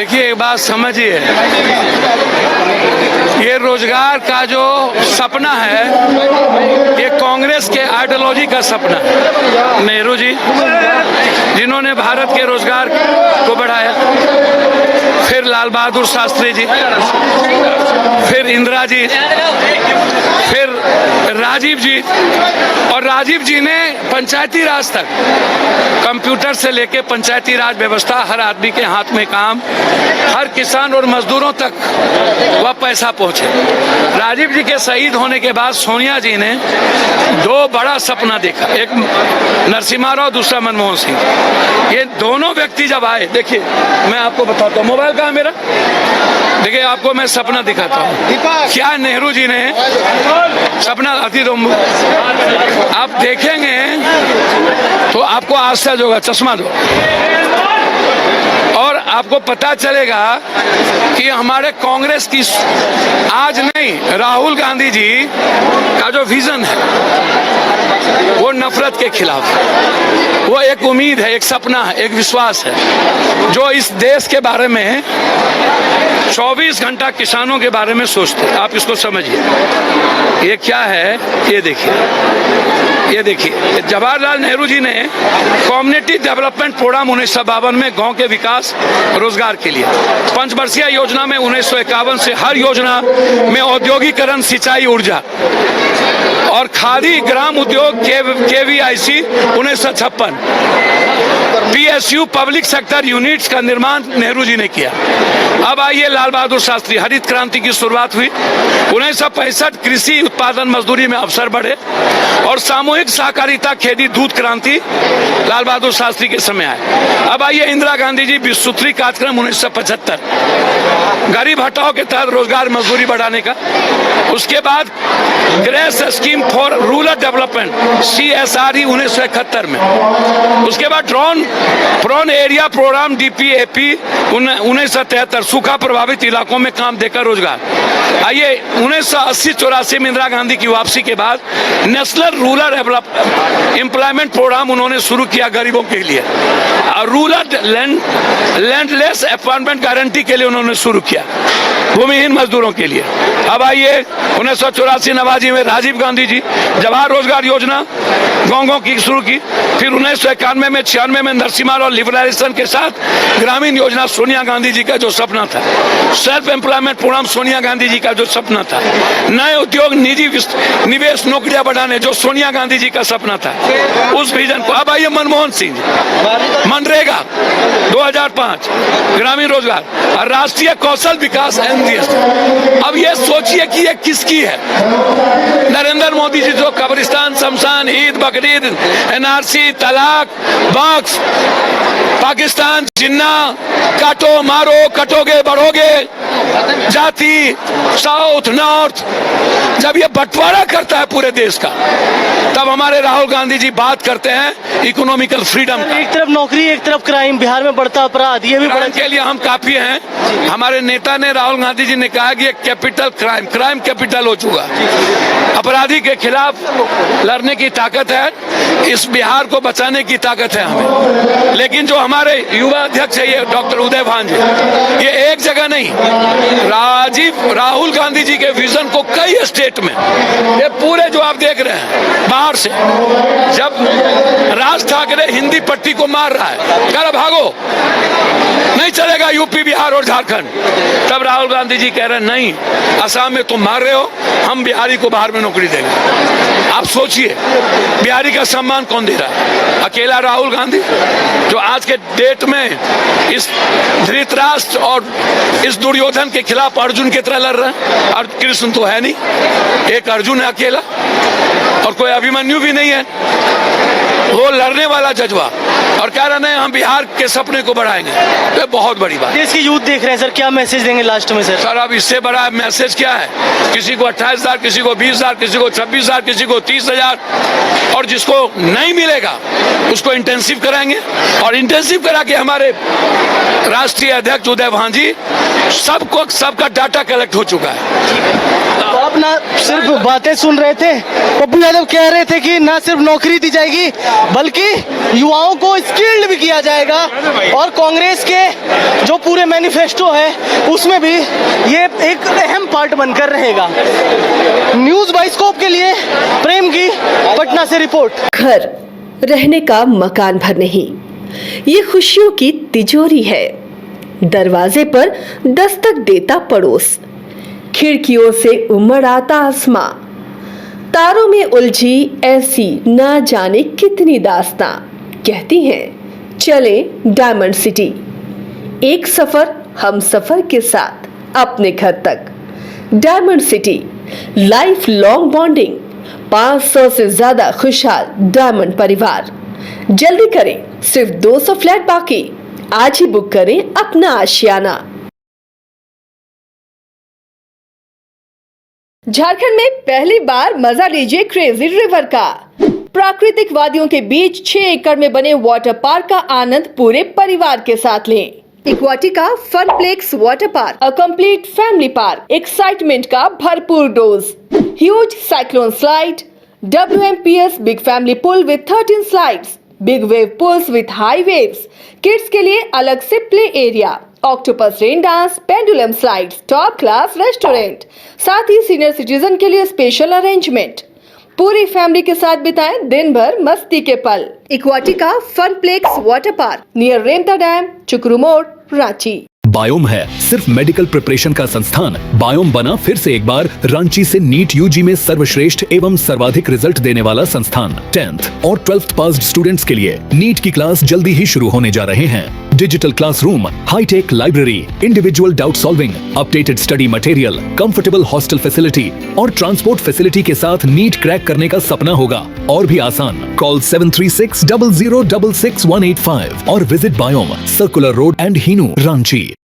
देखिए एक बात समझिए, ये रोजगार का जो सपना है ये कांग्रेस के आइडियोलॉजी का सपना है। नेहरू जी जिन्होंने भारत के रोजगार को बढ़ाया, फिर लाल बहादुर शास्त्री जी, फिर इंदिरा जी, फिर राजीव जी, और राजीव जी ने पंचायती राज तक, कंप्यूटर से लेके पंचायती राज व्यवस्था, हर आदमी के हाथ में काम, हर किसान और मजदूरों तक वह पैसा पहुंचे। राजीव जी के शहीद होने के बाद सोनिया जी ने दो बड़ा सपना देखा, एक नरसिम्हा राव, दूसरा मनमोहन सिंह। ये दोनों व्यक्ति जब आए, देखिए मैं आपको बताता हूँ, मोबाइल कहाँ मेरा, देखिए आपको मैं सपना दिखाता हूँ। क्या नेहरू जी ने सपना अति दो, आप देखेंगे तो आपको आश्चर्य होगा, चश्मा दो, और आपको पता चलेगा कि हमारे कांग्रेस की आज नहीं, राहुल गांधी जी का जो विजन है वो नफरत के खिलाफ, वो एक उम्मीद है, एक सपना है, एक विश्वास है, जो इस देश के बारे में 24 घंटा किसानों के बारे में सोचते हैं। आप इसको समझिए, ये क्या है, ये देखिए, ये देखिए, जवाहरलाल नेहरू जी ने कम्युनिटी डेवलपमेंट प्रोग्राम 1952 में गांव के विकास रोजगार के लिए, पंचवर्षीय योजना में 1951 से हर योजना में औद्योगिकरण, सिंचाई, ऊर्जा और खादी ग्राम उद्योग KVIC 1956, PSU public sector units का निर्माण नेहरू जी ने किया। अब आइए लाल बहादुर शास्त्री, हरित क्रांति की शुरुआत हुई 1965, कृषि उत्पादन मजदूरी में अवसर बढ़े और सामूहिक सहकारिता, खेती, दूध क्रांति लाल बहादुर शास्त्री के समय आए। अब आइए इंदिरा गांधी जी, विश्वसूत्री कार्यक्रम 1975, गरीब हटाओ के तहत रोजगार मजदूरी बढ़ाने का। उसके बाद grace scheme for rural development CSRE 1971 में। उसके बाद ड्रोन एरिया प्रोग्राम DPAP 1973, सूखा प्रभावित इलाकों में काम देकर रोजगार। आइए 1980-84 में इंदिरा गांधी की वापसी के बाद नेशनल रूरल एम्प्लॉयमेंट प्रोग्राम उन्होंने शुरू किया गरीबों के लिए, रूरल लैंडलेस अपॉइंटमेंट गारंटी के लिए उन्होंने शुरू किया, भूमिहीन मजदूरों के लिए। अब आइए 1984-89 में राजीव गांधी जी जवाहर रोजगार योजना गांव की शुरू की। फिर 1991 में 96 में नरसिम्हा राव लिबरलाइजेशन के साथ ग्रामीण योजना सोनिया गांधी जी का जो सपना था, self employment programme Sonia Gandhi ji का जो सपना था, नए उद्योग, निजी निवेश, नौकरियां बढ़ाने जो सोनिया गांधी जी का सपना था, उस विजन को। अब आइए मनमोहन सिंह, मनरेगा 2005, ग्रामीण रोजगार और राष्ट्रीय कौशल विकास NGS। अब ये सोचिए कि ये किसकी है? नरेंद्र मोदी जी जो कब्रिस्तान, शमशान, ईद, बकरीद, NRC, तलाक, बक्स, पाकिस्तान, जिन्ना, काटो मारो, कटोगे बढ़ोगे, जाति, साउथ नॉर्थ, जब ये बंटवारा करता है पूरे देश का, तब हमारे राहुल गांधी जी बात करते हैं इकोनॉमिकल फ्रीडम का। एक तरफ नौकरी, एक तरफ क्राइम, बिहार में बढ़ता अपराध, ये भी बढ़ने के लिए हम काफी हैं। हमारे नेता ने, राहुल गांधी जी ने कहा कि ये कैपिटल क्राइम कैपिटल हो चुका, अपराधी के खिलाफ लड़ने की ताकत है, इस बिहार को बचाने की ताकत है हमें। लेकिन जो हमारे युवा अध्यक्ष है ये डॉक्टर उदय भान जी, ये एक जगह नहीं, राहुल गांधी जी के विजन को कई स्टेट में, ये पूरे जो आप देख रहे हैं बाहर से, जब राज ठाकरे हिंदी पट्टी को मार रहा है, कर भागो, नहीं चलेगा यूपी, बिहार और झारखंड, तब राहुल गांधी जी कह रहे हैं नहीं, असम में तुम मार रहे हो, हम बिहारी को बाहर में नौकरी देंगे। आप सोचिए बिहारी का सम्मान कौन दे रहा है? अकेला राहुल गांधी, जो आज के डेट में इस धृतराष्ट्र और इस दुर्योधन के खिलाफ अर्जुन की तरह लड़ रहे हैं। और कृष्ण तो है नहीं, एक अर्जुन है अकेला, और कोई अभिमन्यु भी नहीं है, वो लड़ने वाला जज्बा, और कह रहे हैं हम बिहार के सपने को बढ़ाएंगे, तो बहुत बड़ी बात। देश की यूथ देख रहे हैं सर, क्या मैसेज देंगे लास्ट में सर? सर अब इससे बड़ा मैसेज क्या है? किसी को 28,000, किसी को 20,000, किसी को 26,000, किसी को 30,000, और जिसको नहीं मिलेगा उसको इंटेंसिव कराएंगे, और इंटेंसिव करा के हमारे राष्ट्रीय अध्यक्ष उदय भान जी सबका डाटा कलेक्ट हो चुका है। तो आप ना सिर्फ बातें सुन रहे थे, पप्पू यादव कह रहे थे कि ना सिर्फ नौकरी दी जाएगी बल्कि युवाओं को स्किल्ड भी किया जाएगा, और कांग्रेस के जो पूरे पूरे मैनिफेस्टो है उसमें भी ये एक अहम पार्ट बनकर रहेगा। न्यूज बाइस्कोप के लिए प्रेम की पटना से रिपोर्ट। घर रहने का मकान भर नहीं, ये खुशियों की तिजोरी है। दरवाजे पर दस्तक देता पड़ोस, खिड़कियों से उमड़ आता आसमां, तारों में उलझी ऐसी ना जाने कितनी दास्तां। कहती हैं चले डायमंड सिटी, एक सफर हम सफर के साथ अपने घर तक। Diamond city, life long bonding, 500 से ज्यादा खुशहाल डायमंड परिवार। जल्दी करें, सिर्फ 200 फ्लैट बाकी। आज ही बुक करें अपना आशियाना। झारखंड में पहली बार मजा लीजिए क्रेजी रिवर का। प्राकृतिक वादियों के बीच 6 एकड़ में बने वाटर पार्क का आनंद पूरे परिवार के साथ लें। Equatica funplex water park, a complete family park, excitement का भरपूर dose, huge cyclone slide, WMPS big family pool with 13 slides, big wave pools with high waves, kids के लिए अलग से play area, octopus rain dance, pendulum slides, top class restaurant, साथ ही senior citizen के लिए स्पेशल अरेंजमेंट। पूरी family के साथ बिताएं दिन भर मस्ती के पल। इक्वाटिका funplex water park near Remta dam, चुकरू मोड़, रांची। बायोम है सिर्फ मेडिकल प्रिपरेशन का संस्थान। बायोम बना फिर से एक बार रांची से नीट यूजी में सर्वश्रेष्ठ एवं सर्वाधिक रिजल्ट देने वाला संस्थान। 10th और 12th पास्ड स्टूडेंट्स के लिए नीट की क्लास जल्दी ही शुरू होने जा रहे हैं। Digital classroom, hitech library, individual doubt solving, updated study material, comfortable hostel facility और ट्रांसपोर्ट फैसिलिटी के साथ नीट क्रैक करने का सपना होगा और भी आसान। कॉल 73600666185 और visit Biome, circular road and Hinoo, Ranchi.